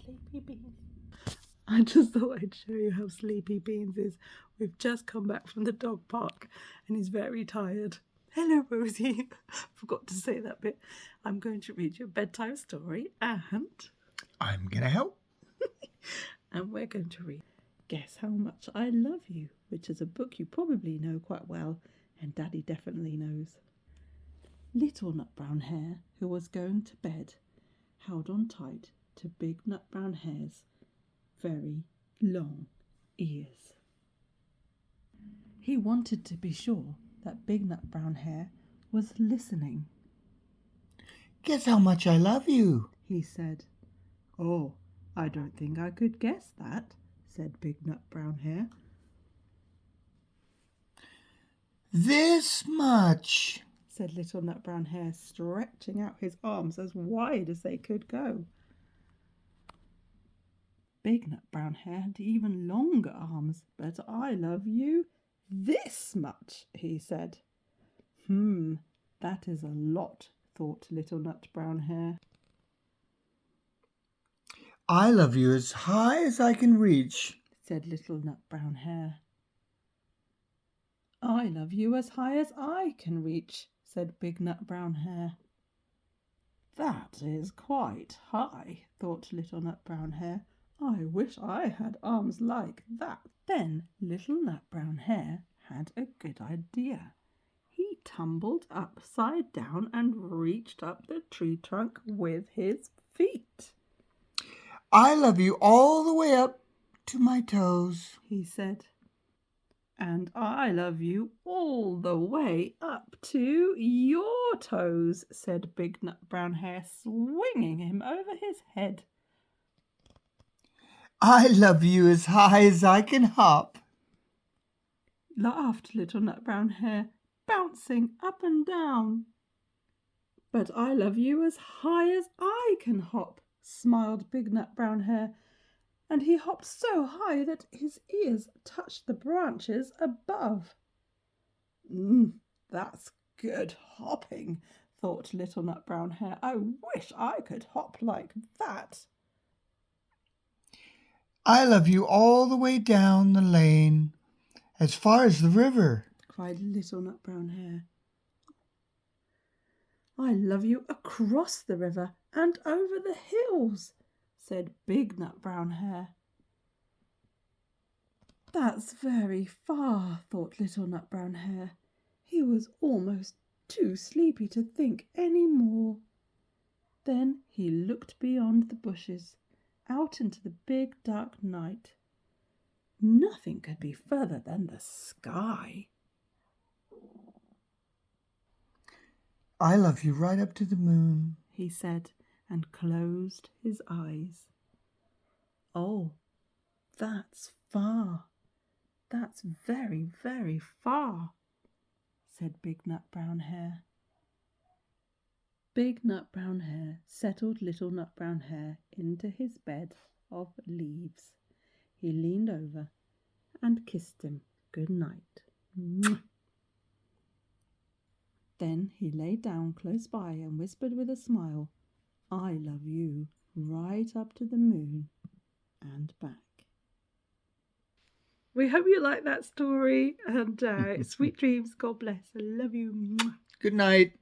Sleepy Beans. I just thought I'd show you how Sleepy Beans is. We've just come back from the dog park and he's very tired. Hello, Rosie. Forgot to say that bit. I'm going to read you a bedtime story and I'm going to help. and we're going to read Guess How Much I Love You, which is a book you probably know quite well, and Daddy definitely knows. Little Nut Brown Hare, who was going to bed, held on tight to Big Nut Brown Hare's very long ears. He wanted to be sure that Big Nut Brown Hare was listening. Guess how much I love you, he said. Oh, I don't think I could guess that, said Big Nut Brown Hare. This much, said Little Nut Brown Hare, stretching out his arms as wide as they could go. Big Nut Brown Hare had even longer arms. But I love you this much, he said. That is a lot, thought Little Nut Brown Hare. I love you as high as I can reach, said Little Nut Brown Hare. I love you as high as I can reach, said Big Nut Brown Hare. That is quite high, thought Little Nut Brown Hare. I wish I had arms like that. Then Little Nut Brown Hare had a good idea. He tumbled upside down and reached up the tree trunk with his feet. I love you all the way up to my toes, he said. And I love you all the way up to your toes, said Big Nut Brown Hare, swinging him over his head. I love you as high as I can hop, laughed Little Nut Brown Hare, bouncing up and down. But I love you as high as I can hop, smiled Big Nut Brown Hare, and he hopped so high that his ears touched the branches above. That's good hopping, thought Little Nut Brown Hare. I wish I could hop like that. I love you all the way down the lane, as far as the river, cried Little Nut Brown Hare. I love you across the river and over the hills, said Big Nut Brown Hare. That's very far, thought Little Nut Brown Hare. He was almost too sleepy to think any more. Then he looked beyond the bushes, out into the big dark night. Nothing could be further than the sky. I love you right up to the moon, he said, and closed his eyes. Oh, that's far. That's very, very far, said Big Nut Brown Hare. Big Nut Brown Hare settled Little Nut Brown Hare into his bed of leaves. He leaned over and kissed him good night. Then he lay down close by and whispered with a smile, I love you right up to the moon and back. We hope you like that story and sweet dreams. God bless. I love you. Good night.